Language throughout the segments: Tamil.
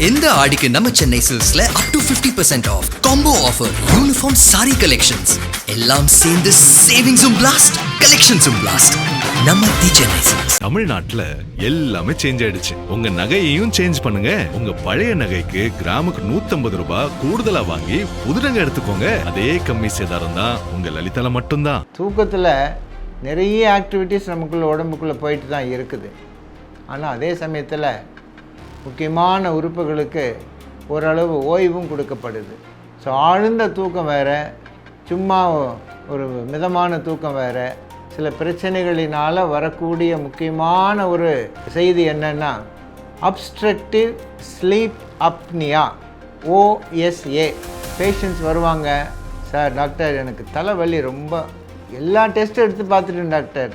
இந்த ஆடிக்கு நம்ம சென்னை சில்க்ஸ்ல up to 50% off combo offer, uniform sari collections எல்லாம் சேர்ந்து சேவிங்ஸும் பிளாஸ்ட், கலெக்ஷன்ஸும் பிளாஸ்ட். நம்ம தி சென்னை சில்க்ஸ். தமிழ்நாட்டுல எல்லாமே சேஞ்ச் ஆயிடுச்சு. உங்க நகையையும் சேஞ்ச் பண்ணுங்க. உங்க பழைய நகைக்கு கிராமுக்கு 150 ரூபாய் கூடுதலா வாங்கி புது நகை எடுத்துக்கோங்க. அதே கம்மி சேதாரம் தான் உங்க லலிதால மட்டும்தான். தூக்கத்தில் நிறைய ஆக்டிவிட்டீஸ் நமக்குள்ள உடம்புக்குள்ளே போயிட்டு தான் இருக்குது. ஆனால் அதே சமயத்தில் முக்கியமான உறுப்புகளுக்கு ஓரளவு ஓய்வும் கொடுக்கப்படுது. ஸோ ஆழ்ந்த தூக்கம் வேறு, சும்மா ஒரு மிதமான தூக்கம் வேறு. சில பிரச்சனைகளினால் வரக்கூடிய முக்கியமான ஒரு செய்தி என்னென்னா obstructive sleep apnoea, OSA. Patients வருவாங்க, சார் டாக்டர் எனக்கு தலைவலி ரொம்ப, எல்லா டெஸ்ட்டும் எடுத்து பார்த்துட்டேன் டாக்டர்,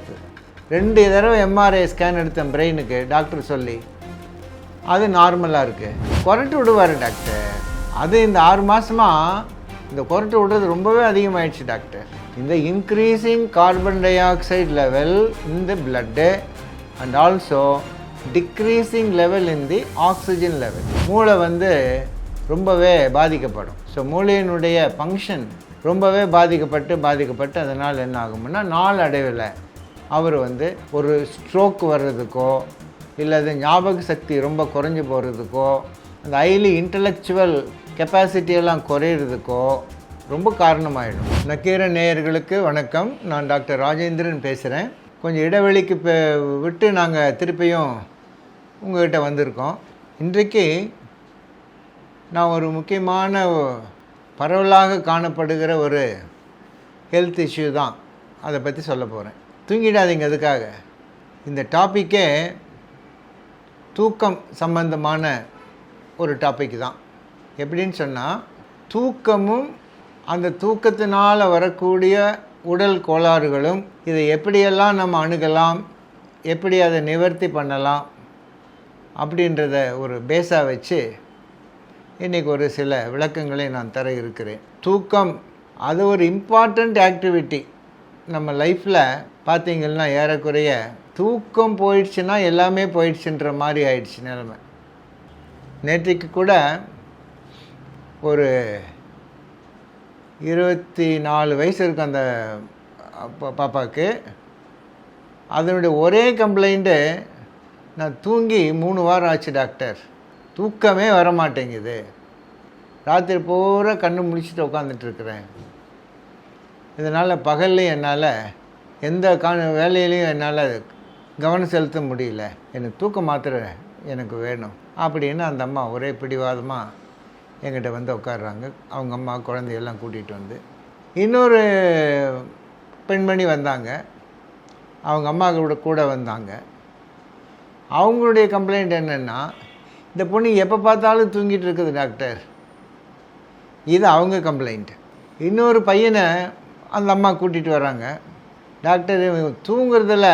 2 தடவை MRI ஸ்கேன் எடுத்தேன் பிரெயினுக்கு டாக்டர் சொல்லி, அது நார்மலாக இருக்குது. கொரட்டு விடுவார் டாக்டர். அது இந்த 6 மாதமாக இந்த கொரட்டு விடுறது ரொம்பவே அதிகமாகிடுச்சு டாக்டர். இந்த increasing carbon di oxide level in the blood and also decreasing level in the oxygen level. மூளை ரொம்பவே பாதிக்கப்படும். ஸோ மூளையினுடைய ஃபங்க்ஷன் ரொம்பவே பாதிக்கப்பட்டு அதனால் என்ன ஆகும்னா நாளடைவில் அவர் ஒரு ஸ்ட்ரோக் வர்றதுக்கோ இல்லது ஞாபக சக்தி ரொம்ப குறைஞ்சி போகிறதுக்கோ, அந்த ஹைலி இன்டலெக்சுவல் கெப்பாசிட்டியெல்லாம் குறையிறதுக்கோ ரொம்ப காரணமாயிடும். நக்கீர நேயர்களுக்கு வணக்கம். நான் டாக்டர் ராஜேந்திரன் பேசுகிறேன். கொஞ்சம் இடைவெளிக்கு விட்டு நாங்கள் திருப்பியும் உங்கள்கிட்ட வந்திருக்கோம். இன்றைக்கு நான் ஒரு முக்கியமான பரவலாக காணப்படுகிற ஒரு ஹெல்த் இஷ்யூ தான், அதை பற்றி சொல்ல போகிறேன். தூங்கிடாதீங்க. அதுக்காக இந்த டாப்பிக்கே தூக்கம் சம்பந்தமான ஒரு டாபிக் தான். எப்படின்னு சொன்னால், தூக்கமும் அந்த தூக்கத்தினால் வரக்கூடிய உடல் கோளாறுகளும், இதை எப்படியெல்லாம் நம்ம அணுகலாம், எப்படி அதை நிவர்த்தி பண்ணலாம் அப்படின்றத ஒரு பேஸாக வச்சு இன்றைக்கி ஒரு சில விளக்கங்களை நான் தர இருக்கிறேன். தூக்கம் அது ஒரு இம்பார்ட்டண்ட் ஆக்டிவிட்டி நம்ம லைஃப்பில். பார்த்திங்கன்னா ஏறக்குறைய தூக்கம் போயிடுச்சுன்னா எல்லாமே போயிடுச்சுன்ற மாதிரி ஆயிடுச்சு நிலைமை. நேற்றைக்கு கூட ஒரு 24 வயசு இருக்கும் அந்த பாப்பாவுக்கு. அதனுடைய ஒரே கம்ப்ளைண்ட்டு, நான் தூங்கி 3 வாரம் ஆச்சு டாக்டர், தூக்கமே வர மாட்டேங்குது, ராத்திரி பூரா கண்ணு முடிச்சுட்டு உட்காந்துட்ருக்குறேன், இதனால் பகல்லையும் என்னால் எந்த வேலையிலையும் என்னால் கவனம் செலுத்த முடியல, எனக்கு தூக்க மாத்திரை எனக்கு வேணும் அப்படின்னு அந்த அம்மா ஒரே பிடிவாதமாக என்கிட்ட உட்காடுறாங்க. அவங்க அம்மா குழந்தையெல்லாம் கூட்டிகிட்டு இன்னொரு பெண்மணி வந்தாங்க, அவங்க அம்மா கூட வந்தாங்க. அவங்களுடைய கம்ப்ளைண்ட் என்னென்னா, இந்த பொண்ணு எப்போ பார்த்தாலும் தூங்கிட்டு இருக்குது டாக்டர், இது அவங்க கம்ப்ளைண்ட். இன்னொரு பையனை அந்த அம்மா கூட்டிகிட்டு வராங்க, டாக்டர் தூங்குறதுல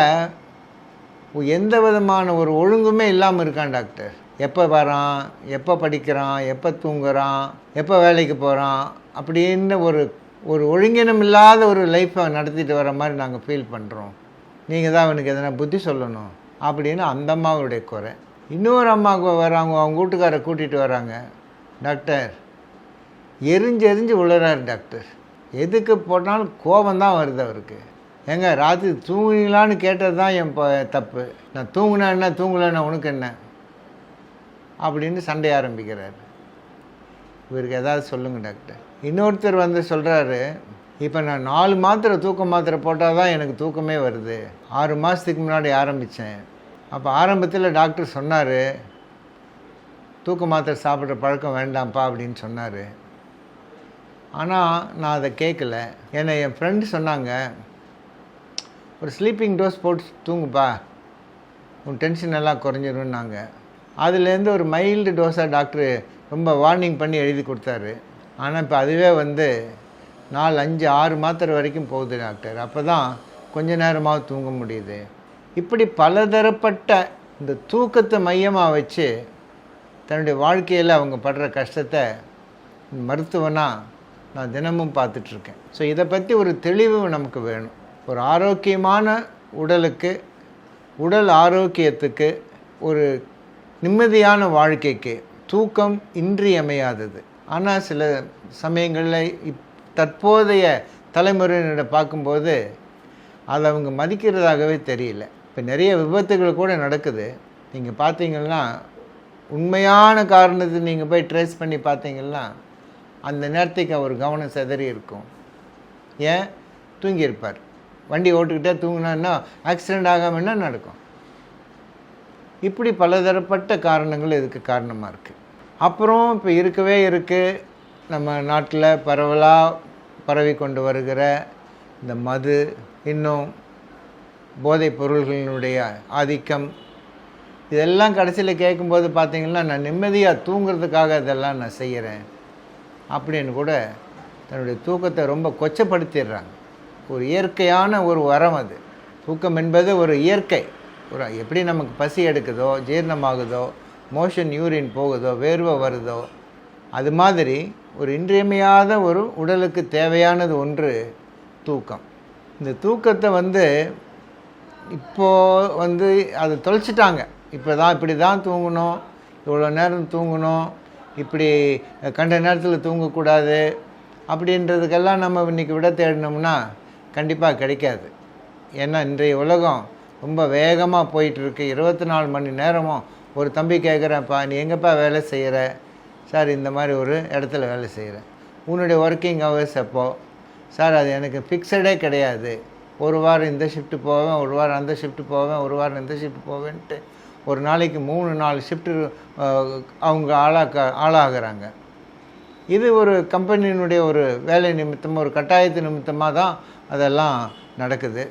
எந்த விதமான ஒரு ஒழுங்குமே இல்லாமல் இருக்கான் டாக்டர், எப்போ வரான், எப்போ படிக்கிறான், எப்போ தூங்குறான், எப்போ வேலைக்கு போகிறான் அப்படின்னு ஒரு ஒழுங்கினம் இல்லாத ஒரு லைஃப்பை நடத்திட்டு வர மாதிரி நாங்கள் ஃபீல் பண்ணுறோம், நீங்கள் தான் அவனுக்கு எதனா புத்தி சொல்லணும் அப்படின்னு அந்த அம்மாவுடைய குறை. இன்னொரு அம்மாவுக்கு வராங்க, அவங்க வீட்டுக்காரை கூட்டிகிட்டு வராங்க, டாக்டர் எரிஞ்சு விழுறாரு டாக்டர், எதுக்கு போட்டாலும் கோபந்தான் வருது அவருக்கு, ஏங்க ராத்திரி தூங்குனீங்களான்னு கேட்டது தான் என் தப்பு, நான் தூங்குனா தூங்கலைன்னா உனக்கு என்ன அப்படின்னு சண்டை ஆரம்பிக்கிறார். இவருக்கு ஏதாவது சொல்லுங்கள் டாக்டர். இன்னொருத்தர் சொல்கிறாரு, இப்போ நான் 4 மாத்திரை தூக்க மாத்திரை போட்டால் தான் எனக்கு தூக்கமே வருது, 6 மாதத்துக்கு முன்னாடி ஆரம்பித்தேன், அப்போ ஆரம்பத்தில் டாக்டர் சொன்னார் தூக்க மாத்திரை சாப்பிட்ற பழக்கம் வேண்டாம்ப்பா அப்படின்னு சொன்னார். ஆனால் நான் அதை கேட்கல. என்னை என் ஃப்ரெண்டு சொன்னாங்க, ஒரு ஸ்லீப்பிங் டோஸ் போட்டு தூங்குப்பா, உன் டென்ஷன் எல்லாம் குறைஞ்சிரும்னாங்க. அதுலேருந்து ஒரு மைல்டு டோஸாக டாக்டர் ரொம்ப வார்னிங் பண்ணி எழுதி கொடுத்தாரு. ஆனால் இப்போ அதுவே 4, 5, 6 மாத்திரை வரைக்கும் போகுது டாக்டர், அப்போ தான் கொஞ்ச நேரமாக தூங்க முடியுது. இப்படி பலதரப்பட்ட இந்த தூக்கத்தை மையமாக வச்சு தன்னுடைய வாழ்க்கையில் அவங்க படுற கஷ்டத்தை மருத்துவனாக நான் தினமும் பார்த்துட்ருக்கேன். ஸோ இதை பற்றி ஒரு தெளிவு நமக்கு வேணும். ஒரு ஆரோக்கியமான உடலுக்கு, உடல் ஆரோக்கியத்துக்கு, ஒரு நிம்மதியான வாழ்க்கைக்கு தூக்கம் இன்றியமையாதது. ஆனால் சில சமயங்களில் தற்போதைய தலைமுறையினரை பார்க்கும்போது அதை அவங்க மதிக்கிறதாகவே தெரியல. இப்போ நிறைய விபத்துகள் கூட நடக்குது. நீங்கள் பார்த்தீங்கன்னா உண்மையான காரணத்தை நீங்கள் போய் ட்ரேஸ் பண்ணி பார்த்தீங்கன்னா அந்த நேரத்துக்கு அவர் கவனம் சிதறி இருக்கும். ஏன்? தூங்கியிருப்பார். வண்டி ஓட்டுக்கிட்டே தூங்கினா ஆக்சிடெண்ட் ஆகாமல் என்ன நடக்கும்? இப்படி பலதரப்பட்ட காரணங்கள் இதுக்கு காரணமாக இருக்குது. அப்புறம் இப்போ இருக்கவே இருக்குது நம்ம நாட்டில் பரவலாக பரவி கொண்டு வருகிற இந்த மது, இன்னும் போதைப் பொருள்களினுடைய ஆதிக்கம், இதெல்லாம் கடைசியில் கேட்கும்போது பார்த்திங்கன்னா நான் நிம்மதியாக தூங்குறதுக்காக இதெல்லாம் நான் செய்கிறேன் அப்படின்னு கூட தன்னுடைய தூக்கத்தை ரொம்ப கொச்சப்படுத்திடுறாங்க. ஒரு இயற்கையான ஒரு வரம் அது. தூக்கம் என்பது ஒரு இயற்கை. ஒரு எப்படி நமக்கு பசி எடுக்குதோ, ஜீரணமாகுதோ, மோஷன் யூரின் போகுதோ, வேர்வை வருதோ, அது மாதிரி ஒரு இன்றியமையாத ஒரு உடலுக்கு தேவையானது ஒன்று தூக்கம். இந்த தூக்கத்தை இப்போது அதை தொலைச்சிட்டாங்க. இப்படி தான் தூங்கணும், இவ்வளோ நேரம் தூங்கணும், இப்படி கண்ட நேரத்தில் தூங்கக்கூடாது அப்படின்றதுக்கெல்லாம் நம்ம இன்றைக்கி விட தேடினோம்னா கண்டிப்பாக கிடைக்காது. ஏன்னா இன்றைய உலகம் ரொம்ப வேகமாக போயிட்டுருக்கு. 24 மணி நேரமும் ஒரு தம்பி கேட்குறேன்ப்பா, நீ எங்கேப்பா வேலை செய்கிற? சார் இந்த மாதிரி ஒரு இடத்துல வேலை செய்கிறேன். உன்னுடைய ஒர்க்கிங் ஹவர்ஸ் எப்போ? சார் அது எனக்கு ஃபிக்ஸடே கிடையாது. ஒரு வாரம் இந்த ஷிஃப்ட்டு போவேன், ஒரு வாரம் அந்த ஷிஃப்ட்டு போவேன், ஒரு வாரம் இந்த ஷிஃப்ட் போவேன்ட்டு ஒரு நாளைக்கு 3-4 ஷிஃப்ட்டு அவங்க ஆளாகிறாங்க. இது ஒரு கம்பெனியினுடைய ஒரு வேலை நிமித்தமாக, ஒரு கட்டாயத்து நிமித்தமாக தான் அதெல்லாம் நடக்குது.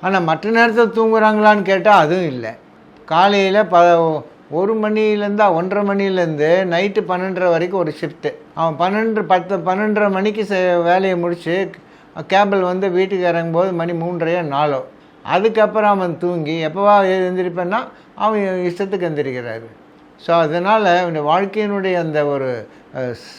ஆனால் மற்ற நேரத்தில் தூங்குறாங்களான்னு கேட்டால் அதுவும் இல்லை. காலையில் 1 மணிலேருந்து 1:30 மணிலேருந்து நைட்டு 12:30 வரைக்கும் ஒரு ஷிஃப்ட்டு. அவன் 12:30 மணிக்கு வேலையை முடித்து கேபிள் வீட்டுக்கு இறங்கும்போது மணி 3:30-4. அதுக்கப்புறம் அவன் தூங்கி எப்போவா எழுந்திருப்பேன்னா அவன் இஷ்டத்துக்கு எந்திரிக்கிறாரு. ஸோ அதனால் அவனுடைய வாழ்க்கையினுடைய அந்த ஒரு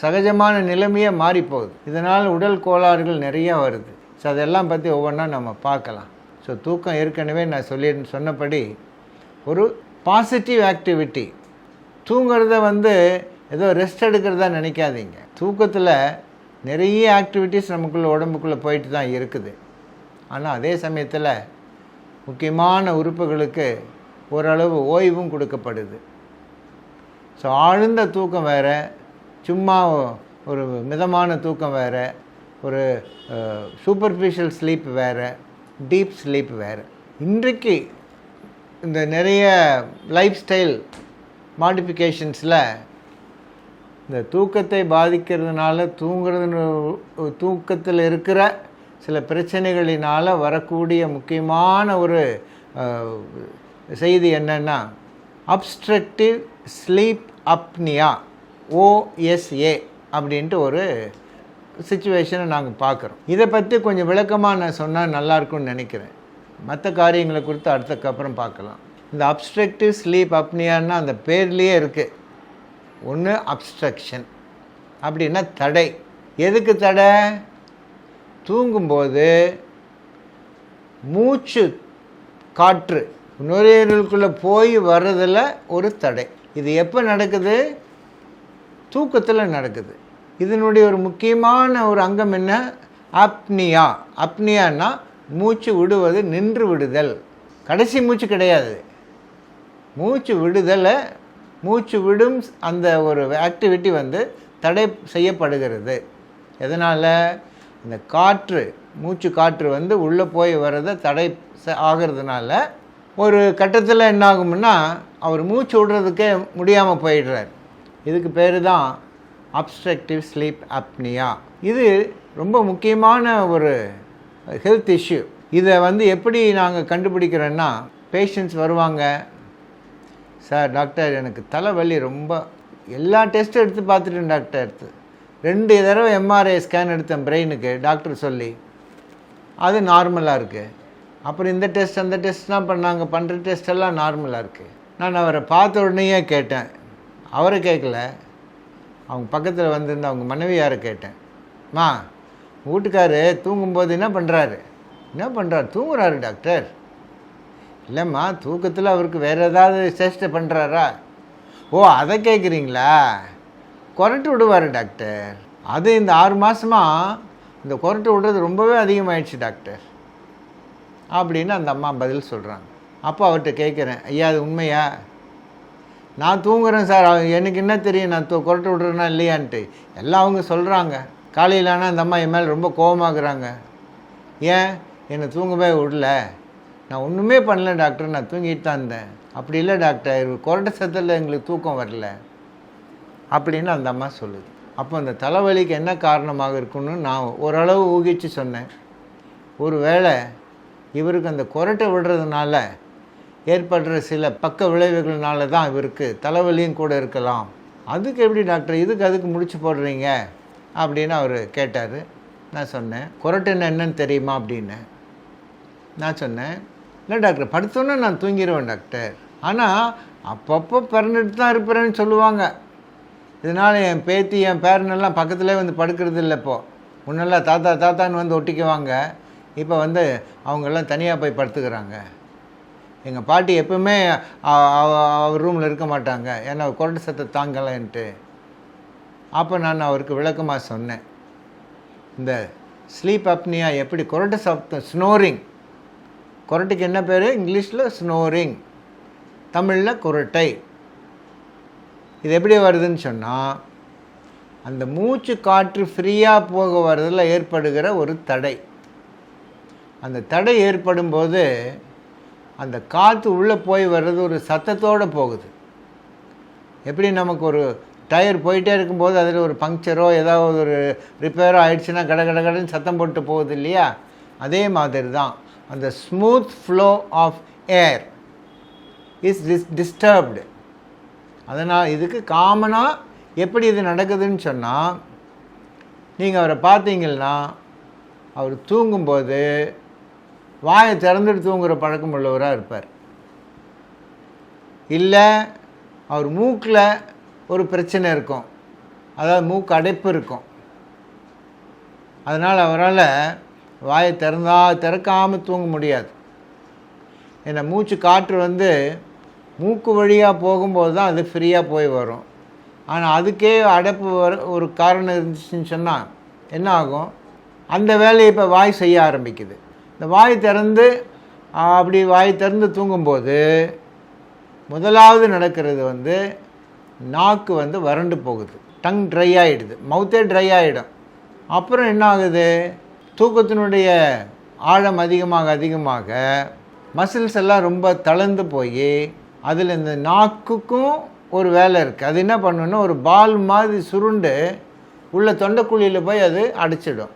சகஜமான நிலைமையே மாறிப்போகுது. இதனால் உடல் கோளாறுகள் நிறையா வருது. ஸோ அதெல்லாம் பற்றி ஒவ்வொன்றா நம்ம பார்க்கலாம். ஸோ தூக்கம் ஏற்கனவே நான் சொன்னபடி ஒரு பாசிட்டிவ் ஆக்டிவிட்டி. தூங்குறத ஏதோ ரெஸ்ட் எடுக்கிறதா நினைக்காதீங்க. தூக்கத்தில் நிறைய ஆக்டிவிட்டீஸ் நமக்குள்ளே உடம்புக்குள்ளே போயிட்டு தான் இருக்குது. ஆனால் அதே சமயத்தில் முக்கியமான உறுப்புகளுக்கு ஓரளவு ஓய்வும் கொடுக்கப்படுது. ஸோ ஆழ்ந்த தூக்கம் வேறு, சும்மா ஒரு மிதமான தூக்கம் வேறு, ஒரு சூப்பர்ஃபிஷியல் ஸ்லீப் வேறு, டீப் ஸ்லீப் வேறு. இன்றைக்கு இந்த நிறைய லைஃப் ஸ்டைல் மாடிஃபிகேஷன்ஸில் இந்த தூக்கத்தை பாதிக்கிறதுனால தூக்கத்தில் இருக்கிற சில பிரச்சனைகளினால் வரக்கூடிய முக்கியமான ஒரு செய்தி என்னென்னா அப்ஸ்ட்ரக்டிவ் ஸ்லீப் அப்னியா, OSA அப்படின்ட்டு ஒரு சிச்சுவேஷனை நாங்கள் பார்க்குறோம். இதை பற்றி கொஞ்சம் விளக்கமாக நான் சொன்னால் நல்லாயிருக்கும்னு நினைக்கிறேன். மற்ற காரியங்களை குறித்து அடுத்தக்கப்புறம் பார்க்கலாம். இந்த அப்ஸ்ட்ரக்டிவ் ஸ்லீப் அப்னியான்னா அந்த பேர்லேயே இருக்குது. ஒன்று அப்ஸ்ட்ரக்ஷன் அப்படின்னா தடை. எதுக்கு தடை? தூங்கும்போது மூச்சு காற்று நுரையீரலுக்குள்ளே போய் வர்றதில் ஒரு தடை. இது எப்போ நடக்குது? தூக்கத்தில் நடக்குது. இதனுடைய ஒரு முக்கியமான ஒரு அங்கம் என்ன? அப்னியா. அப்னியான்னா மூச்சு விடுவது நின்று விடுதல். கடைசி மூச்சு கிடையாது, மூச்சு விடுதலை. மூச்சு விடும் அந்த ஒரு ஆக்டிவிட்டி தடை செய்யப்படுகிறது. எதனால்? இந்த காற்று, மூச்சு காற்று உள்ளே போய் வர்றதை தடை ஆகிறதுனால ஒரு கட்டத்தில் என்ன ஆகும்னா அவர் மூச்சு விடுறதுக்கே முடியாமல் போயிடுறார். இதுக்கு பேர் தான் அப்ஸ்ட்ரக்டிவ் ஸ்லீப் அப்னியா. இது ரொம்ப முக்கியமான ஒரு ஹெல்த் இஷ்யூ. இதை எப்படி நாங்கள் கண்டுபிடிக்கிறோன்னா, பேஷண்ட்ஸ் வருவாங்க, சார் டாக்டர் எனக்கு தலைவலி ரொம்ப, எல்லா டெஸ்ட்டும் எடுத்து பார்த்துட்டேன் டாக்டர், 2 தடவை MRI ஸ்கேன் எடுத்தேன் பிரெயினுக்கு டாக்டர் சொல்லி, அது நார்மலாக இருக்குது. அப்புறம் இந்த டெஸ்ட் அந்த டெஸ்ட்லாம் பண்ணாங்க, பண்ணுற டெஸ்டெல்லாம் நார்மலாக இருக்குது. நான் அவரை பார்த்த உடனேயே கேட்டேன், அவரை கேட்கல, அவங்க பக்கத்தில் வந்திருந்த அவங்க மனைவியாரை கேட்டேன், மா வீட்டுக்காரு தூங்கும்போது என்ன பண்ணுறாரு? தூங்குறாரு டாக்டர். இல்லைம்மா, தூக்கத்தில் அவருக்கு வேறு ஏதாவது சேஷ்டை பண்ணுறாரா? ஓ, அதை கேட்குறீங்களா? கொரட்டு விடுவார் டாக்டர். அது இந்த 6 மாதமாக இந்த கொரட்டு விடுறது ரொம்பவே அதிகமாகிடுச்சு டாக்டர் அப்படின்னு அந்த அம்மா பதில் சொல்கிறாங்க. அப்போ அவர்கிட்ட கேட்குறேன், ஐயா அது உண்மையா? நான் தூங்குறேன் சார், எனக்கு என்ன தெரியும் நான் கொரட்டு விடுறேன்னா இல்லையான்ட்டு. எல்லாம் அவங்க சொல்கிறாங்க. காலையில் ஆனால் அந்த அம்மா என் மேலே ரொம்ப கோபமாகறாங்க. ஏன் என்னை தூங்கவே விடல? நான் ஒன்றுமே பண்ணல டாக்டர், நான் தூங்கிட்டு தான் இருந்தேன். அப்படி இல்லை டாக்டர், கொரட்டை சத்தத்தில் எங்களுக்கு தூக்கம் வரல அப்படின்னு அந்த அம்மா சொல்லுது. அப்போ அந்த தலைவலிக்கு என்ன காரணமாக இருக்குன்னு நான் ஓரளவு ஊகிச்சு சொன்னேன். ஒரு வேளை இவருக்கு அந்த கொரட்டை விடுறதுனால ஏற்படுற சில பக்க விளைவுகள்னால தான் இவருக்கு தலைவலியும் கூட இருக்கலாம். அதுக்கு எப்படி டாக்டர் அதுக்கு முடிச்சு போடுறீங்க அப்படின்னு அவர் கேட்டார். நான் சொன்னேன், கொரட்டுன்னு என்னன்னு தெரியுமா அப்படின்னு. நான் சொன்னேன், இல்லை டாக்டர், படுத்தோன்னே நான் தூங்கிடுவேன் டாக்டர், ஆனால் அப்பப்போ பிறந்துட்டு தான் இருப்பேன்னு சொல்லுவாங்க. இதனால் என் பேத்தி என் பேரனெல்லாம் பக்கத்துலேயே வந்து படுக்கிறது இல்லை. இப்போது முன்னெல்லாம் தாத்தா தாத்தான்னு வந்து ஒட்டிக்குவாங்க, இப்போ வந்து அவங்கெல்லாம் தனியாக போய் படுத்துக்கிறாங்க. எங்கள் பாட்டி எப்பவுமே அவர் ரூமில் இருக்க மாட்டாங்க, ஏன்னா கொரட்டு சத்தத்தை தாங்கலைன்ட்டு. அப்போ நான் அவருக்கு விளக்கமாக சொன்னேன், இந்த ஸ்லீப் அப்னியா எப்படி கொரட்டு சத்தம், ஸ்னோரிங், கொரட்டுக்கு என்ன பேர் இங்கிலீஷில்? ஸ்னோரிங், தமிழில் குரட்டை. இது எப்படி வருதுன்னு சொன்னால், அந்த மூச்சு காற்று ஃப்ரீயாக போக வர்றதில் ஏற்படுகிற ஒரு தடை. அந்த தடை ஏற்படும் போது அந்த காற்று உள்ளே போய் வர்றது ஒரு சத்தத்தோடு போகுது. எப்படி நமக்கு ஒரு டயர் போயிட்டே இருக்கும்போது அதில் ஒரு பங்க்சரோ ஏதாவது ஒரு ரிப்பேரோ ஆகிடுச்சுன்னா கட கட கடன்னு சத்தம் போட்டு போகுது இல்லையா? அதே மாதிரி தான் அந்த smooth flow of air is disturbed. அதனால் இதுக்கு காமனாக எப்படி இது நடக்குதுன்னு சொன்னால், நீங்கள் அவரை பார்த்தீங்கன்னா அவர் தூங்கும்போது வாயை திறந்துட்டு தூங்குகிற பழக்கம் உள்ளவராக இருப்பார். இல்லை அவர் மூக்கில் ஒரு பிரச்சனை இருக்கும், அதாவது மூக்கு அடைப்பு இருக்கும். அதனால் அவரால் வாயை திறக்காமல் தூங்க முடியாது. ஏன்னா மூச்சு காற்று வந்து மூக்கு வழியாக போகும்போது தான் அது ஃப்ரீயாக போய் வரும். ஆனால் அதுக்கே அடைப்பு ஒரு காரணம் இருந்துச்சுன்னு சொன்னால் என்ன ஆகும்? அந்த வேலையை இப்போ வாய் செய்ய ஆரம்பிக்குது. இந்த வாய் திறந்து தூங்கும்போது முதலாவது நடக்கிறது வந்து நாக்கு வந்து வறண்டு போகுது, டங் ட்ரை ஆகிடுது, மவுத்தே ட்ரை ஆகிடும். அப்புறம் என்ன ஆகுது? தூக்கத்தினுடைய ஆழம் அதிகமாக மசில்ஸ் எல்லாம் ரொம்ப தளர்ந்து போய் அதில் இந்த நாக்குக்கும் ஒரு வேலை இருக்குது. அது என்ன பண்ணணுன்னா ஒரு பால் மாதிரி சுருண்டு உள்ள தொண்டைக்குழியில் போய் அது அடைச்சிடும்.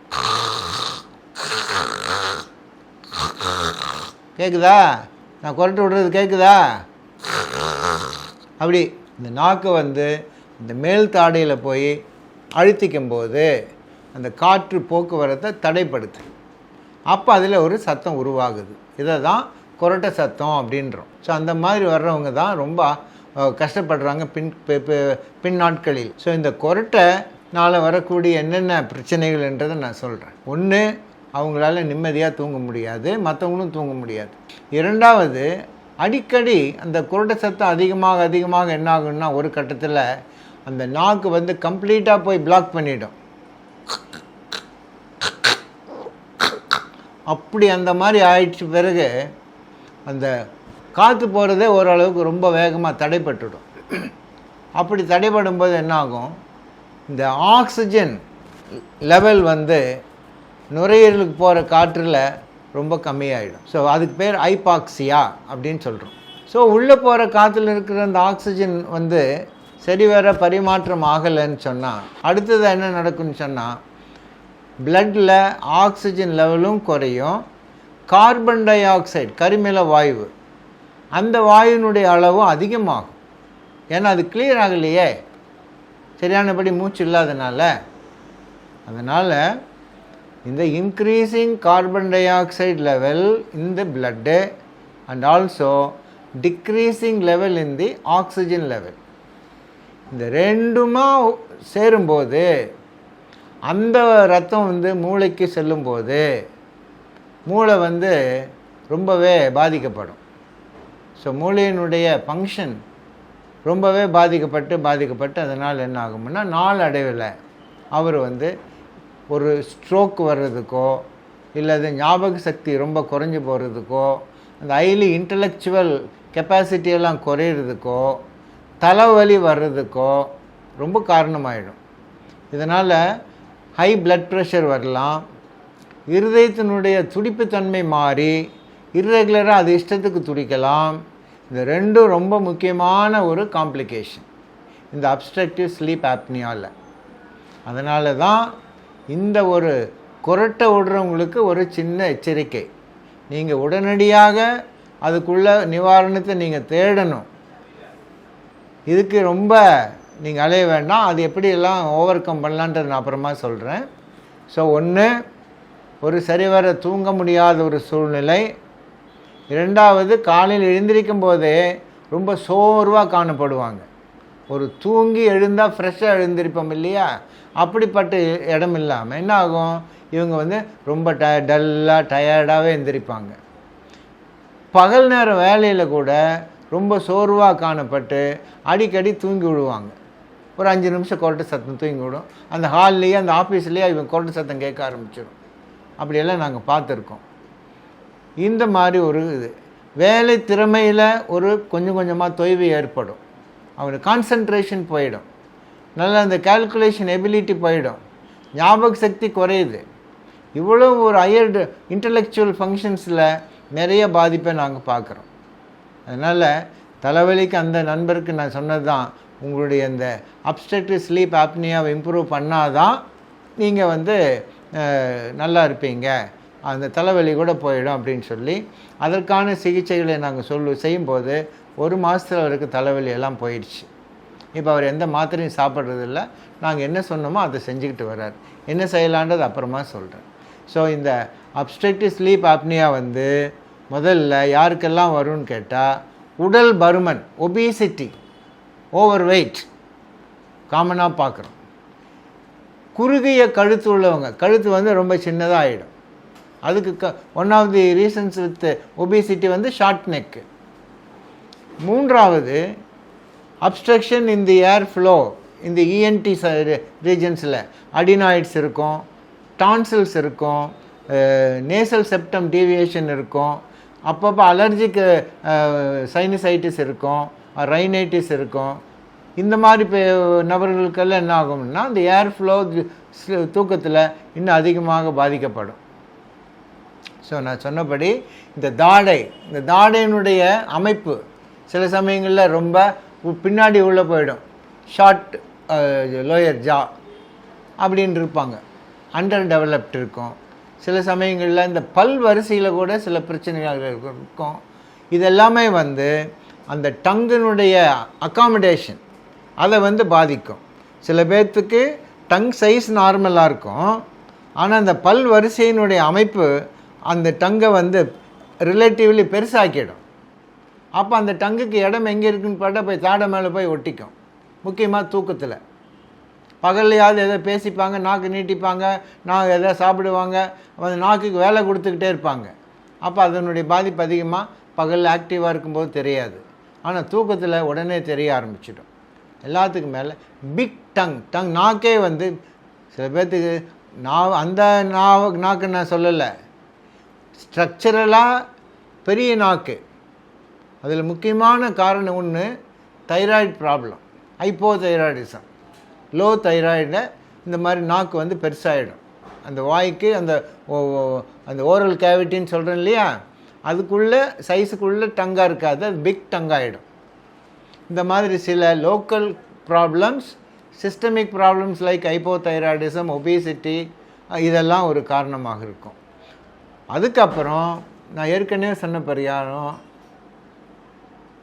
கேட்குதா? நான் கொரட்டு விடுறது கேட்குதா? அப்படி இந்த நாக்கு வந்து இந்த மேல் தாடையில் போய் அழுத்திக்கும் போது அந்த காற்று போக்குவரத்தை தடைப்படுத்து. அப்போ அதில் ஒரு சத்தம் உருவாகுது. இதை தான் கொரட்டை சத்தம் அப்படின்றோம். ஸோ அந்த மாதிரி வர்றவங்க தான் ரொம்ப கஷ்டப்படுறாங்க பின் நாட்களில். ஸோ இந்த கொரட்டைனால் வரக்கூடிய என்னென்ன பிரச்சனைகள்ன்றதை நான் சொல்கிறேன். ஒன்று, அவங்களால நிம்மதியாக தூங்க முடியாது, மற்றவங்களும் தூங்க முடியாது. இரண்டாவது, அடிக்கடி அந்த கொரட்டை சத்தம் அதிகமாக என்ன ஆகுன்னா ஒரு கட்டத்தில் அந்த நாக்கு வந்து கம்ப்ளீட்டாக போய் பிளாக் பண்ணிடும். அப்படி அந்த மாதிரி ஆயிடுச்சு பிறகு அந்த காற்று போகிறதே ஓரளவுக்கு ரொம்ப வேகமாக தடைப்பட்டுடும். அப்படி தடைப்படும் போது என்ன ஆகும்? இந்த ஆக்சிஜன் லெவல் வந்து நுரையீரலுக்கு போகிற காற்றில் ரொம்ப கம்மியாயிடும். ஸோ அதுக்கு பேர் ஹைபாக்சியா அப்படின்னு சொல்கிறோம். ஸோ உள்ளே போகிற காற்றுல இருக்கிற அந்த ஆக்சிஜன் வந்து சரிவர பரிமாற்றம் ஆகலைன்னு சொன்னால் அடுத்தது என்ன நடக்குன்னு சொன்னால், பிளட்டில் ஆக்சிஜன் லெவலும் குறையும், கார்பன் டை ஆக்சைடு கரிமில வாயு அந்த வாயுனுடைய அளவும் அதிகமாகும். ஏன்னா அது கிளியர் ஆகலையே, சரியானபடி மூச்சு இல்லாதனால. அதனால் இந்த increasing carbon di oxide level in the blood and also decreasing level in the oxygen level, இந்த ரெண்டுமா சேரும்போது அந்த ரத்தம் வந்து மூளைக்கு செல்லும்போது மூளை வந்து ரொம்பவே பாதிக்கப்படும். ஸோ மூளையினுடைய ஃபங்க்ஷன் ரொம்பவே பாதிக்கப்பட்டு அதனால் என்ன ஆகும்னா நாளடைவில் அவர் வந்து ஒரு ஸ்ட்ரோக் வர்றதுக்கோ இல்லை ஞாபக சக்தி ரொம்ப குறைஞ்சி போகிறதுக்கோ அந்த ஹைலி இன்டலெக்சுவல் கெப்பாசிட்டியெல்லாம் குறையிறதுக்கோ தலைவலி வர்றதுக்கோ ரொம்ப காரணமாயிடும். இதனால் ஹை பிளட் ப்ரெஷர் வரலாம், இருதயத்தினுடைய துடிப்புத்தன்மை மாறி இர்ரெகுலராக அது இஷ்டத்துக்கு துடிக்கலாம். இந்த ரெண்டும் ரொம்ப முக்கியமான ஒரு காம்ப்ளிகேஷன் இந்த அப்ஸ்ட்ரக்டிவ் ஸ்லீப் ஆப்னியாவில். அதனால தான் இந்த ஒரு கொரட்டை விடுறவங்களுக்கு ஒரு சின்ன எச்சரிக்கை, நீங்கள் உடனடியாக அதுக்குள்ள நிவாரணத்தை நீங்கள் தேடணும். இதுக்கு ரொம்ப நீங்கள் அலைய வேண்டாம். அது எப்படியெல்லாம் ஓவர் கம் பண்ணலான்றது நான் அப்புறமா சொல்கிறேன். ஸோ ஒன்று, ஒரு சரிவர தூங்க முடியாத ஒரு சூழ்நிலை. இரண்டாவது, காலையில் எழுந்திருக்கும் போதே ரொம்ப சோர்வாக காணப்படுவாங்க. ஒரு தூங்கி எழுந்தால் ஃப்ரெஷ்ஷாக எழுந்திருப்போம் இல்லையா, அப்படிப்பட்ட இடம் இல்லாமல் என்ன ஆகும், இவங்க வந்து ரொம்ப டல்லாக டயர்டாகவே எழுந்திருப்பாங்க. பகல் நேரம் வேலையில் கூட ரொம்ப சோர்வாக காணப்பட்டு அடிக்கடி தூங்கி விடுவாங்க. ஒரு 5 நிமிஷம் கொரட்டு சத்தம் தூங்கி விடும். அந்த ஹால்லேயே அந்த ஆஃபீஸ்லேயே இவங்க கொரட்டு சத்தம் கேட்க ஆரம்பிச்சிடும். அப்படியெல்லாம் நாங்கள் பார்த்துருக்கோம். இந்த மாதிரி ஒரு இது வேலை திறமையில் ஒரு கொஞ்சம் கொஞ்சமாக தொய்வு ஏற்படும். அவனுக்கு கான்சன்ட்ரேஷன் போயிடும், நல்லா அந்த கால்குலேஷன் எபிலிட்டி போயிடும், ஞாபக சக்தி குறையுது. இவ்வளோ ஒரு ஹையர் இன்டலெக்சுவல் ஃபங்க்ஷன்ஸில் நிறைய பாதிப்பை நாங்கள் பார்க்குறோம். அதனால் தலைவலிக்கு அந்த நண்பருக்கு நான் சொன்னது தான், உங்களுடைய இந்த அப்ஸ்ட்ரக்டிவ் ஸ்லீப் ஆப்னியாவை இம்ப்ரூவ் பண்ணாதான் நீங்கள் வந்து நல்லா இருப்பீங்க, அந்த தலைவலி கூட போயிடும் அப்படின்னு சொல்லி அதற்கான சிகிச்சைகளை நாங்கள் செய்யும்போது 1 மாதத்தில் அவருக்கு தலைவலி எல்லாம் போயிடுச்சு. இப்போ அவர் எந்த மாத்திரையும் சாப்பிட்றதில்ல. நாங்கள் என்ன சொன்னோமோ அதை செஞ்சுக்கிட்டு வர்றார். என்ன செய்யலான்றது அப்புறமா சொல்கிறேன். ஸோ இந்த அப்ஸ்ட்ரக்டிவ் ஸ்லீப் ஆப்னியா வந்து முதல்ல யாருக்கெல்லாம் வரும்னு கேட்டால், உடல் பருமன், ஒபிசிட்டி, ஓவர் வெயிட் காமனாக பார்க்குறோம். குறுகிய கழுத்து உள்ளவங்க, கழுத்து வந்து ரொம்ப சின்னதாக ஆகிடும். அதுக்கு one of the reasons with obesity வந்து ஷார்ட் நெக்கு. மூன்றாவது, obstruction in the air flow இந்த இஎன்டி ரீஜன்ஸில் அடினாய்ட்ஸ் இருக்கும், டான்சில்ஸ் இருக்கும், நேசல் செப்டம் டீவியேஷன் இருக்கும், அப்பப்போ அலர்ஜிக் சைனசைட்டிஸ் இருக்கும், ரைனைட்டிஸ் இருக்கும். இந்த மாதிரி நபர்களுக்கெல்லாம் என்ன ஆகும்னா இந்த ஏர் ஃப்ளோ தூக்கத்தில் இன்னும் அதிகமாக பாதிக்கப்படும். ஸோ நான் சொன்னபடி இந்த தாடையினுடைய அமைப்பு சில சமயங்களில் ரொம்ப பின்னாடி உள்ளே போயிடும், ஷார்ட் லோயர் ஜா அப்படின்னு இருப்பாங்க, அண்டர் டெவலப்ட் இருக்கும். சில சமயங்களில் இந்த பல் வரிசையில் கூட சில பிரச்சனைகள் இருக்கும். இதெல்லாமே வந்து அந்த டங்கினுடைய அக்காமடேஷன் அதை வந்து பாதிக்கும். சில பேர்த்துக்கு டங் சைஸ் நார்மலாக இருக்கும், ஆனால் அந்த பல் வரிசையினுடைய அமைப்பு அந்த டங்கை வந்து ரிலேட்டிவ்லி பெருசாக்கிடும். அப்போ அந்த டங்குக்கு இடம் எங்கே இருக்குன்னு பார்த்தா போய் தாடை மேலே போய் ஒட்டிக்கும். முக்கியமாக தூக்கத்தில் பகல்லையாவது எதை பேசிப்பாங்க, நாக்கு நீட்டிப்பாங்க, எதை சாப்பிடுவாங்க, அந்த நாக்குக்கு வேலை கொடுத்துக்கிட்டே இருப்பாங்க. அப்போ அதனுடைய பாதிப்பு அதிகமாக பகலில் ஆக்டிவாக இருக்கும்போது தெரியாது, ஆனால் தூக்கத்தில் உடனே தெரிய ஆரம்பிச்சிடும். எல்லாத்துக்கும் மேலே பிக் டங் நாக்கே வந்து சில பேர்த்துக்கு அந்த நாக்கு நான் சொல்லலை, ஸ்ட்ரக்சரலாக பெரிய நாக்கு. அதில் முக்கியமான காரணம் ஒன்று தைராய்டு ப்ராப்ளம், ஹைப்போதைராய்டிசம். லோ தைராய்டில் இந்த மாதிரி நாக்கு வந்து பெருசாகிடும். அந்த வாய்க்கு அந்த ஓரல் கேவிட்டின்னு சொல்கிறேன் இல்லையா, அதுக்குள்ளே சைஸுக்குள்ளே டங்காக இருக்காது, அது பிக் டங்காகிடும். இந்த மாதிரி சில local problems, systemic problems like hypothyroidism, obesity, இதெல்லாம் ஒரு காரணமாக இருக்கும். அதுக்கப்புறம் நான் ஏற்கனவே சொன்ன பரிகாரம்,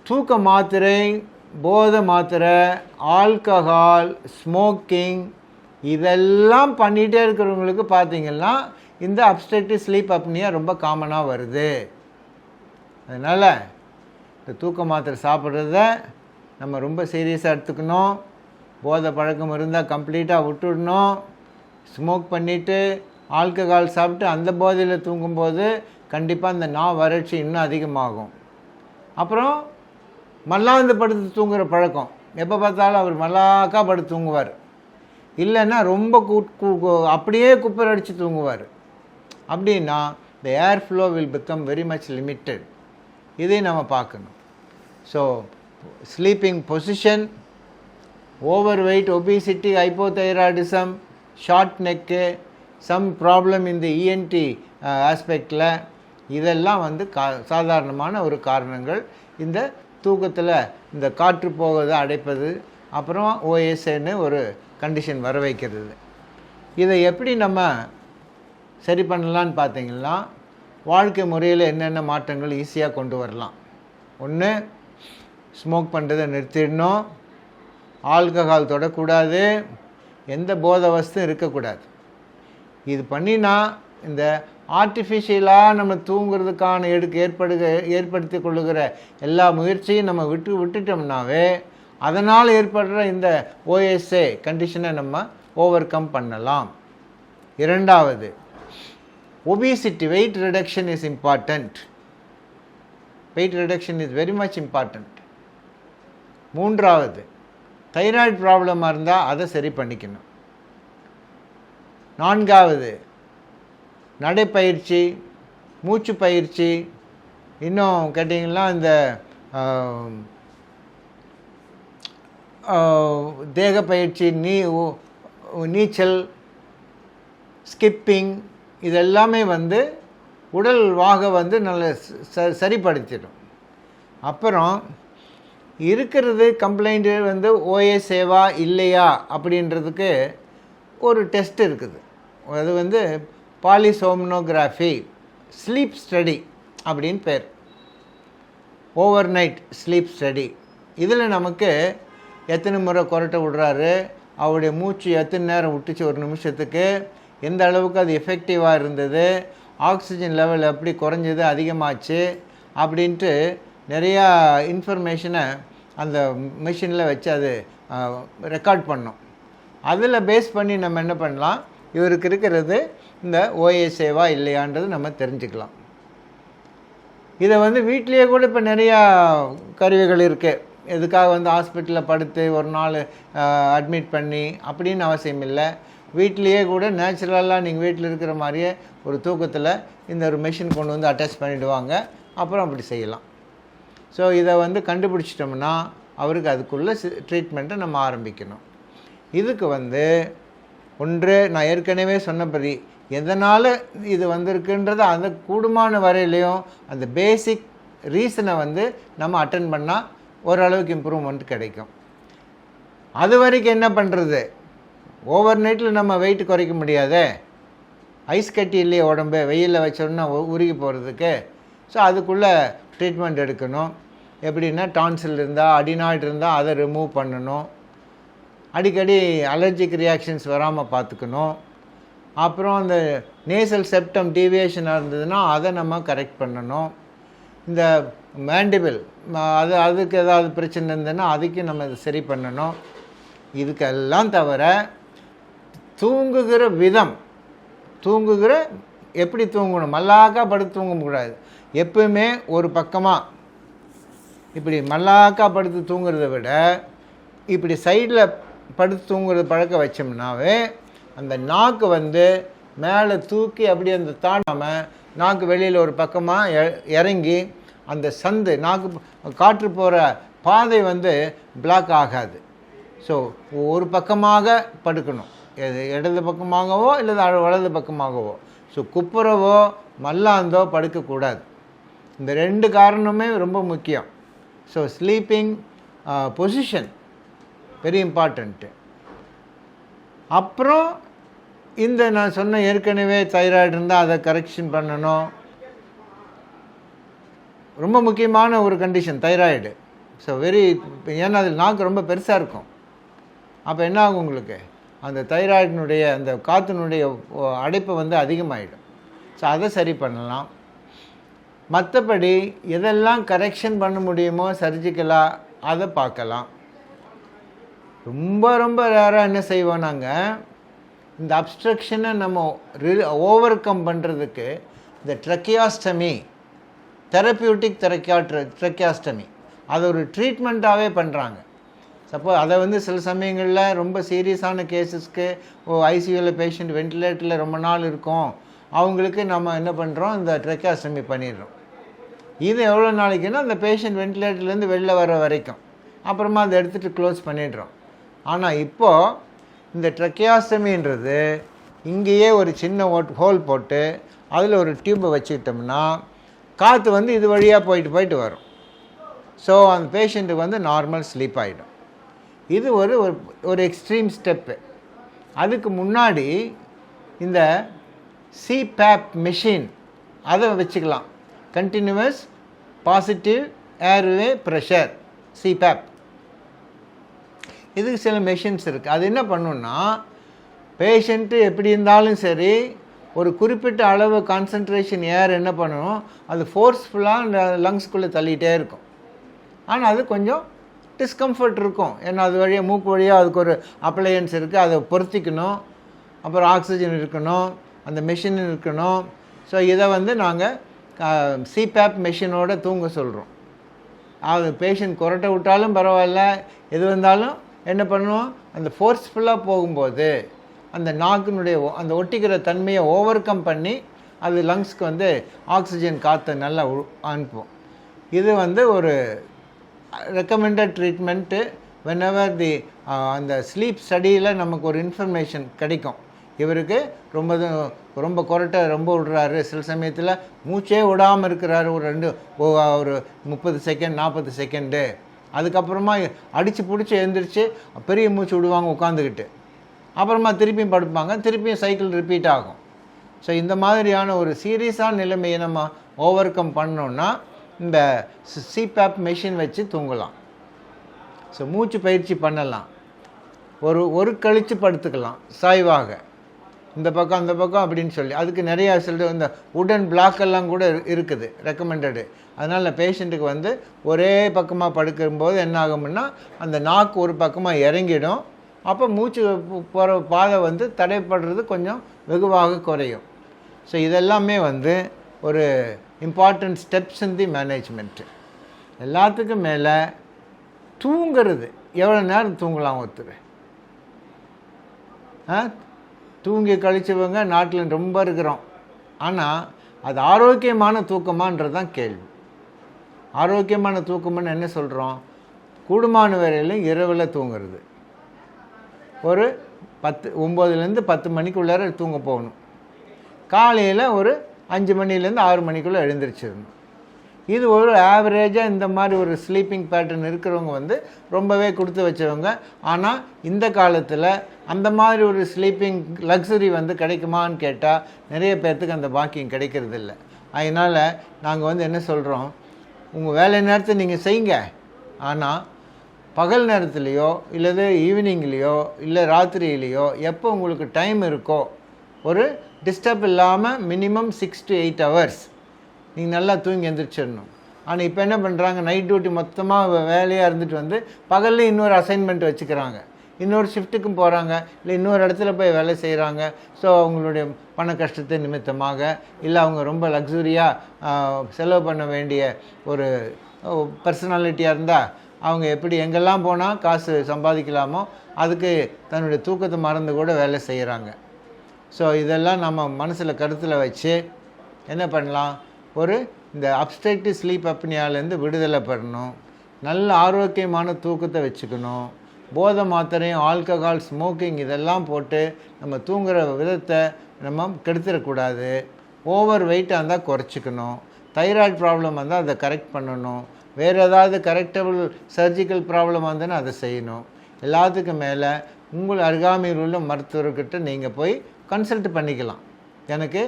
தூக்க மாத்திரை, போதை மாத்திரை, ஆல்கஹால், ஸ்மோக்கிங், இதெல்லாம் பண்ணிகிட்டே இருக்கிறவங்களுக்கு பார்த்திங்கன்னா இந்த அப்ஸ்ட்ரக்டிவ் ஸ்லீப் அப்னியா ரொம்ப காமனாக வருது. அதனால் இந்த தூக்க மாத்திரை சாப்பிட்றத நம்ம ரொம்ப சீரியஸாக எடுத்துக்கணும். போதை பழக்கம் இருந்தால் கம்ப்ளீட்டாக விட்டுடணும். ஸ்மோக் பண்ணிவிட்டு ஆல்கஹால் சாப்பிட்டு அந்த போதையில் தூங்கும்போது கண்டிப்பாக இந்த வறட்சி இன்னும் அதிகமாகும். அப்புறம் மல்லாந்து படுத்து தூங்குகிற பழக்கம், எப்போ பார்த்தாலும் அவர் மல்லாக்கா படுத்து தூங்குவார். இல்லைன்னா ரொம்ப அப்படியே குப்பர் அடித்து தூங்குவார். அப்படின்னா the air flow will become very much limited. இதை நம்ம பார்க்கணும். So sleeping position, overweight, obesity, hypothyroidism, short neck, some problem in the ENT ஆஸ்பெக்டில், இதெல்லாம் வந்து சாதாரணமான ஒரு காரணங்கள். இந்த தூக்கத்தில் இந்த காற்று போவதை அடைப்பது, அப்புறம் ஓஎஸ்ஏன்னு ஒரு கண்டிஷன் வர வைக்கிறது. இதை எப்படி நம்ம சரி பண்ணலான்னு பார்த்தீங்கன்னா, வாழ்க்கை முறையில் என்னென்ன மாற்றங்கள் ஈஸியாக கொண்டு வரலாம். ஒன்று, ஸ்மோக் பண்ணுறதை நிறுத்திடணும், ஆல்கஹால் தொடக்கூடாது, எந்த போதை வஸ்தும் இருக்கக்கூடாது. இது பண்ணினா இந்த ஆர்டிஃபிஷியலாக நம்ம தூங்குறதுக்கான ஏற்படுத்தி கொள்ளுகிற எல்லா முயற்சியும் நம்ம விட்டுட்டோம்னாவே அதனால் ஏற்படுற இந்த ஓஎஸ்ஏ கண்டிஷனை நம்ம ஓவர் கம் பண்ணலாம். இரண்டாவது, obesity, weight reduction is important. Weight reduction is very much important. மூன்றாவது, தைராய்டு ப்ராப்ளமாக இருந்தால் அதை சரி பண்ணிக்கணும். நான்காவது, நடைப்பயிற்சி, மூச்சு பயிற்சி, இன்னும் கேட்டிங்கன்னா இந்த தேக பயிற்சி, நீச்சல், ஸ்கிப்பிங், இதெல்லாமே வந்து உடல் வாகை வந்து நல்ல சரிப்படுத்திடும். அப்புறம் இருக்கிறது கம்ப்ளைண்ட்டு வந்து ஓஎஸ்ஏவா இல்லையா அப்படின்றதுக்கு ஒரு டெஸ்ட் இருக்குது. அது வந்து பாலிசோம்னோகிராஃபி ஸ்லீப் ஸ்டடி அப்படின்னு பேர், ஓவர் நைட் ஸ்லீப் ஸ்டடி. இதில் நமக்கு எத்தனை முறை கொரட்டை விடுறாரு, அவருடைய மூச்சு எத்தனை நேரம் விட்டுச்சு ஒரு நிமிஷத்துக்கு, எந்த அளவுக்கு அது எஃபெக்டிவாக இருந்தது, ஆக்சிஜன் லெவல் எப்படி குறைஞ்சது அதிகமாச்சு அப்படின்ட்டு நிறையா இன்ஃபர்மேஷனை அந்த மிஷினில் வச்சு அது ரெக்கார்ட் பண்ணோம். அதில் பேஸ் பண்ணி நம்ம என்ன பண்ணலாம், இவருக்கு இருக்கிறது இந்த ஓஎஸ்ஏவா இல்லையான்றது நம்ம தெரிஞ்சுக்கலாம். இதை வந்து வீட்லேயே கூட இப்போ நிறையா கருவிகள் இருக்குது. எதுக்காக வந்து ஹாஸ்பிட்டலில் படுத்து ஒரு நாள் அட்மிட் பண்ணி அப்படின்னு அவசியம் இல்லை. வீட்லேயே கூட நேச்சுரலாக நீங்கள் வீட்டில் இருக்கிற மாதிரியே ஒரு தூக்கத்தில் இந்த ஒரு மெஷின் கொண்டு வந்து அட்டாச் பண்ணிவிடுவாங்க. அப்புறம் அப்படி செய்யலாம். ஸோ இதை வந்து கண்டுபிடிச்சிட்டோம்னா அவருக்கு அதுக்குள்ளே ட்ரீட்மெண்ட்டை நம்ம ஆரம்பிக்கணும். இதுக்கு வந்து ஒன்று, நான் ஏற்கனவே சொன்னபடி எதனால் இது வந்திருக்குன்றது அந்த கூடுமான வரையிலையும் அந்த பேசிக் ரீசனை வந்து நம்ம அட்டன் பண்ணால் ஓரளவுக்கு இம்ப்ரூவ்மெண்ட் கிடைக்கும். அது வரைக்கும் என்ன பண்ணுறது, ஓவர் நைட்டில் நம்ம வெயிட் குறைக்க முடியாதே, ஐஸ் கட்டி இல்லையே உடம்பு, வெயிலில் வச்சோன்னா உருகி போகிறதுக்கு. ஸோ அதுக்குள்ளே ட்ரீட்மெண்ட் எடுக்கணும். எப்படின்னா, டான்சில் இருந்தால், அடினாய்டு இருந்தால் அதை ரிமூவ் பண்ணணும். அடிக்கடி அலர்ஜிக் ரியாக்ஷன்ஸ் வராமல் பார்த்துக்கணும். அப்புறம் அந்த நேசல் செப்டம் டீவியேஷனாக இருந்ததுன்னா அதை நம்ம கரெக்ட் பண்ணணும். இந்த மேண்டிபிள் அதுக்கு ஏதாவது பிரச்சனை இருந்ததுன்னா அதுக்கும் நம்ம இதை சரி பண்ணணும். இதுக்கெல்லாம் தவிர தூங்குகிற விதம், எப்படி தூங்கணும், மல்லாக்கா படுத்து தூங்கக்கூடாது. எப்பவுமே ஒரு பக்கமாக இப்படி மல்லாக்கா படுத்து தூங்குறத விட இப்படி சைடில் படுத்து தூங்குறது பழக்க வச்சோம்னாவே அந்த நாக்கு வந்து மேலே தூக்கி அப்படி அந்த தாண்டாமல் நாக்கு வெளியில் ஒரு பக்கமாக இறங்கி அந்த சந்து நாக்கு காற்று போகிற பாதை வந்து பிளாக் ஆகாது. ஸோ ஒரு பக்கமாக படுக்கணும், இடது பக்கமாகவோ இல்லை வலது பக்கமாகவோ. ஸோ குப்புறவோ மல்லாந்தோ படுக்கக்கூடாது. இந்த ரெண்டு காரணமே ரொம்ப முக்கியம். So sleeping position very important. அப்புறம் இந்த நான் சொன்ன ஏற்கனவே தைராய்டு இருந்தால் அதை கரெக்ஷன் பண்ணணும். ரொம்ப முக்கியமான ஒரு கண்டிஷன் தைராய்டு. ஸோ ஏன்னா அதில் நாக்கு ரொம்ப பெருசாக இருக்கும். அப்போ என்ன ஆகும், உங்களுக்கு அந்த தைராய்டினுடைய அந்த காற்றினுடைய அடைப்பு வந்து அதிகமாகிடும். ஸோ அதை சரி பண்ணலாம். மற்றபடி எதெல்லாம் கரெக்ஷன் பண்ண முடியுமோ சர்ஜிக்கலாக அதை பார்க்கலாம். ரொம்ப ரொம்ப ரேராக என்ன செய்வோம், நாங்கள் இந்த அப்ஸ்ட்ரக்ஷனை நம்ம ஓவர் கம் பண்ணுறதுக்கு இந்த ட்ரக்கியாஸ்டமி, தெரப்பியூட்டிக் ட்ரக்கியாஸ்டமி, அதை ஒரு ட்ரீட்மெண்ட்டாகவே பண்ணுறாங்க. சப்போஸ் அதை வந்து சில சமயங்களில் ரொம்ப சீரியஸான கேஸஸ்க்கு ஐசியூவில் பேஷண்ட் வென்டிலேட்டரில் ரொம்ப நாள் இருக்கும், அவங்களுக்கு நம்ம என்ன பண்ணுறோம், இந்த ட்ரெக்காஸ்டமி பண்ணிடுறோம். இது எவ்வளோ நாளைக்குன்னா அந்த பேஷண்ட் வென்டிலேட்டர்லேருந்து வெளில வர வரைக்கும், அப்புறமா அதை எடுத்துகிட்டு க்ளோஸ் பண்ணிடுறோம். ஆனால் இப்போது இந்த ட்ரெக்கியாஸ்டமின்றது இங்கேயே ஒரு சின்ன ஹோல் போட்டு அதில் ஒரு டியூப்பை வச்சுக்கிட்டோம்னா காற்று வந்து இது வழியாக போயிட்டு வரும். ஸோ அந்த பேஷண்ட்டுக்கு வந்து நார்மல் ஸ்லீப் ஆகிடும். இது ஒரு எக்ஸ்ட்ரீம் ஸ்டெப்பு. அதுக்கு முன்னாடி இந்த சிபேப் மிஷின் அதை வச்சுக்கலாம், continuous positive airway pressure, CPAP. இதுக்கு சில மெஷின்ஸ் இருக்குது. அது என்ன பண்ணுன்னா, பேஷண்ட்டு எப்படி இருந்தாலும் சரி ஒரு குறிப்பிட்ட அளவு கான்சன்ட்ரேஷன் ஏர் என்ன பண்ணணும், அது ஃபோர்ஸ்ஃபுல்லாக லங்ஸ்குள்ளே தள்ளிகிட்டே இருக்கும். ஆனால் அது கொஞ்சம் டிஸ்கம்ஃபர்ட் இருக்கும். ஏன்னா அது வழியாக மூக்கு வழியாக அதுக்கு ஒரு அப்ளையன்ஸ் இருக்குது, அதை பொருத்திக்கணும், அப்புறம் ஆக்சிஜன் இருக்கணும், அந்த மெஷின் இருக்கணும். ஸோ இதை வந்து நாங்கள் சிபேப் மெஷினோட தூங்க சொல்கிறோம். அது பேஷண்ட் கொரட்டை விட்டாலும் பரவாயில்ல, எது வந்தாலும் என்ன பண்ணுவோம், அந்த ஃபோர்ஸ்ஃபுல்லாக போகும்போது அந்த நாக்கினுடைய அந்த ஒட்டிக்கிற தன்மையை ஓவர் கம் பண்ணி அது லங்ஸ்க்கு வந்து ஆக்சிஜன் காற்றை நல்லா அனுப்பும். இது வந்து ஒரு ரெக்கமெண்டட் ட்ரீட்மெண்ட்டு. வென்எவர் அந்த ஸ்லீப் ஸ்டடியில் நமக்கு ஒரு இன்ஃபர்மேஷன் கிடைக்கும், இவருக்கு ரொம்ப கொரட்டை ரொம்ப விடுறாரு, சில சமயத்தில் மூச்சே விடாமல் இருக்கிறாரு, ஒரு 30 செகண்ட் 40 செகண்டு, அதுக்கப்புறமா அடித்து பிடிச்சி எழுந்திரிச்சு பெரிய மூச்சு விடுவாங்க உட்காந்துக்கிட்டு, அப்புறமா திருப்பியும் படுப்பாங்க, திருப்பியும் சைக்கிள் ரிப்பீட் ஆகும். ஸோ இந்த மாதிரியான ஒரு சீரியஸான நிலைமையை நம்ம ஓவர் கம் பண்ணோன்னா இந்த சிபேப் மெஷின் வச்சு தூங்கலாம். ஸோ மூச்சு பயிற்சி பண்ணலாம், ஒரு கழித்து படுத்துக்கலாம் சாய்வாக, இந்த பக்கம் அந்த பக்கம் அப்படின்னு சொல்லி. அதுக்கு நிறையா சில இந்த உடன் பிளாக்கெல்லாம் கூட இருக்குது ரெக்கமெண்டடு. அதனால் பேஷண்ட்டுக்கு வந்து ஒரே பக்கமாக படுக்கும்போது என்ன ஆகும்னா அந்த நாக்கு ஒரு பக்கமாக இறங்கிடும், அப்போ மூச்சு போகிற பாதை வந்து தடைப்படுறது கொஞ்சம் வெகுவாக குறையும். ஸோ இதெல்லாமே வந்து ஒரு இம்பார்ட்டண்ட் ஸ்டெப்ஸ் இன் தி மேனேஜ்மெண்ட்டு. எல்லாத்துக்கும் மேலே தூங்கிறது, எவ்வளோ நேரம் தூங்கலாம் ஒருத்தர்? தூங்கி கழிச்சவங்க நாட்டில் ரொம்ப இருக்கிறோம். ஆனால் அது ஆரோக்கியமான தூக்கமான்றது தான் கேள்வி. ஆரோக்கியமான தூக்கம்னு என்ன சொல்கிறோம்? கூடுமான வரையிலும் இரவில் தூங்குறது, ஒரு 9லேருந்து 10 மணிக்குள்ளார தூங்க போகணும். காலையில் ஒரு 5 மணிலேருந்து 6 மணிக்குள்ளே எழுந்திரிச்சிடணும். இது ஒரு ஆவரேஜாக இந்த மாதிரி ஒரு ஸ்லீப்பிங் பேட்டர்ன் இருக்கிறவங்க வந்து ரொம்பவே கொடுத்து வச்சவங்க. ஆனால் இந்த காலத்தில் அந்த மாதிரி ஒரு ஸ்லீப்பிங் லக்ஸுரி வந்து கிடைக்குமான்னு கேட்டால் நிறைய பேர்த்துக்கு அந்த பாக்கியம் கிடைக்கிறதில்ல. அதனால் நாங்கள் வந்து என்ன சொல்கிறோம், உங்கள் வேலை நேரத்தை நீங்கள் செய்யுங்க, ஆனால் பகல் நேரத்துலேயோ இல்லது ஈவினிங்லேயோ இல்லை ராத்திரியிலையோ எப்போ உங்களுக்கு டைம் இருக்கோ ஒரு டிஸ்டர்ப் இல்லாமல் மினிமம் 6 to 8 hours நீங்கள் நல்லா தூங்கி எழுந்திரிச்சிடணும். ஆனால் இப்போ என்ன பண்ணுறாங்க, நைட் டியூட்டி மொத்தமாக வேலையாக இருந்துட்டு வந்து பகலில் இன்னொரு அசைன்மெண்ட் வச்சுக்கிறாங்க, இன்னொரு ஷிஃப்ட்டுக்கும் போகிறாங்க, இல்லை இன்னொரு இடத்துல போய் வேலை செய்கிறாங்க. ஸோ அவங்களுடைய பண கஷ்டத்தை நிமித்தமாக இல்லை அவங்க ரொம்ப லக்ஸுரியாக செலவு பண்ண வேண்டிய ஒரு பர்சனாலிட்டியாக இருந்தால் அவங்க எப்படி எங்கெல்லாம் போனால் காசு சம்பாதிக்கலாமோ அதுக்கு தன்னுடைய தூக்கத்தை மறந்து கூட வேலை செய்கிறாங்க. ஸோ இதெல்லாம் நம்ம மனசில் கருத்தில் வச்சு என்ன பண்ணலாம், இந்த அப்ஸ்ட்ரக்டிவ் ஸ்லீப் அப்னியாலேருந்து விடுதலை பெறணும், நல்ல ஆரோக்கியமான தூக்கத்தை வச்சுக்கணும். போதை மாத்திரையும் ஆல்கஹால் ஸ்மோக்கிங் இதெல்லாம் போட்டு நம்ம தூங்குகிற விதத்தை நம்ம கெடுத்துடக்கூடாது. ஓவர் வெயிட்டாக இருந்தால் குறைச்சிக்கணும், தைராய்டு ப்ராப்ளம் வந்தால் அதை கரெக்ட் பண்ணணும், வேறு ஏதாவது கரெக்டபிள் சர்ஜிக்கல் ப்ராப்ளம் வந்ததுன்னா அதை செய்யணும். எல்லாத்துக்கும் மேலே உங்கள் அருகாமையில் உள்ள மருத்துவர்கிட்ட நீங்கள் போய் கன்சல்ட் பண்ணிக்கலாம். எனக்கு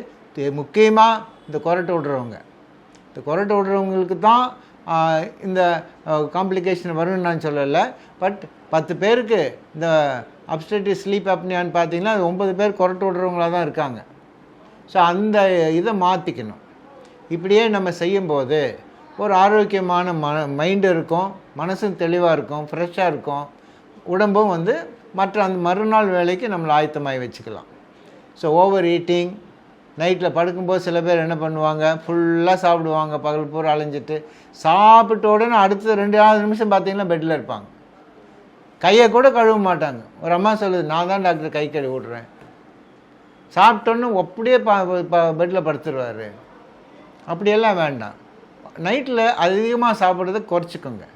முக்கியமாக இந்த கொரட்டை விடுறவங்களுக்கு தான் இந்த காம்ப்ளிகேஷன் வரும்னு நான் சொல்லலை. பட் 10 பேருக்கு இந்த அப்ஸ்ட்ரக்டிவ் ஸ்லீப் அப்னியான்னு பார்த்தீங்கன்னா 9 பேர் கொரட்டை விடுறவங்களாக தான் இருக்காங்க. ஸோ அந்த இதை மாற்றிக்கணும். இப்படியே நம்ம செய்யும்போது ஒரு ஆரோக்கியமான மைண்டு இருக்கும், மனசும் தெளிவாக இருக்கும், ஃப்ரெஷ்ஷாக இருக்கும், உடம்பும் வந்து மற்ற அந்த மறுநாள் வேலைக்கு நம்மளை ஆயத்தமாகி வச்சுக்கலாம். ஸோ ஓவர் ஈட்டிங், நைட்டில் படுக்கும்போது சில பேர் என்ன பண்ணுவாங்க, ஃபுல்லாக சாப்பிடுவாங்க, பகல் பூரா அலைஞ்சிட்டு சாப்பிட்ட உடனே அடுத்த 2 நிமிஷம் பார்த்தீங்கன்னா பெட்டில் இருப்பாங்க. கையை கூட கழுவ மாட்டாங்க. ஒரு அம்மா சொல்லுது, நான் தான் டாக்டர் கை கழுவி விட்றேன். சாப்பிட்டோன்னு அப்படியே பெட்டில் படுத்துருவார். அப்படியெல்லாம் வேண்டாம். நைட்டில் அதிகமாக சாப்பிட்றத குறைச்சிக்கோங்க.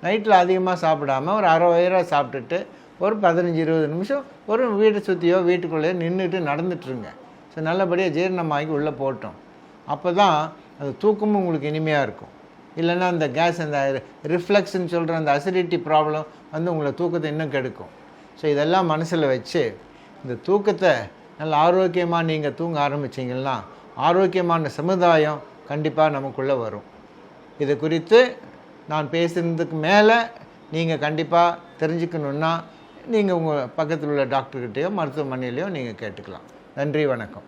நைட்டில் அதிகமாக சாப்பிடாமல் ஒரு அரை வயிறாக சாப்பிட்டுட்டு ஒரு 15-20 நிமிஷம் ஒரு வீட்டை சுற்றியோ வீட்டுக்குள்ளேயோ நின்றுட்டு நடந்துட்டுருங்க. ஸோ நல்லபடியாக ஜீரணமாகி உள்ளே போட்டோம். அப்போ தான் அது தூக்கமும் உங்களுக்கு இனிமையாக இருக்கும். இல்லைன்னா அந்த கேஸ், அந்த ரிஃப்ளெக்ஸ்ன்னு சொல்கிற அந்த அசிடிட்டி ப்ராப்ளம் வந்து உங்களை தூக்கத்தை இன்னும் கெடுக்கும். ஸோ இதெல்லாம் மனசில் வச்சு இந்த தூக்கத்தை நல்ல ஆரோக்கியமாக நீங்கள் தூங்க ஆரம்பிச்சிங்கன்னா ஆரோக்கியமான சமுதாயம் கண்டிப்பாக நமக்குள்ளே வரும். இது குறித்து நான் பேசுகிறதுக்கு மேலே நீங்கள் கண்டிப்பாக தெரிஞ்சுக்கணுன்னா நீங்கள் உங்கள் பக்கத்தில் உள்ள டாக்டர்கிட்டையோ மருத்துவமனையிலையோ நீங்கள் கேட்டுக்கலாம். நன்றி, வணக்கம்.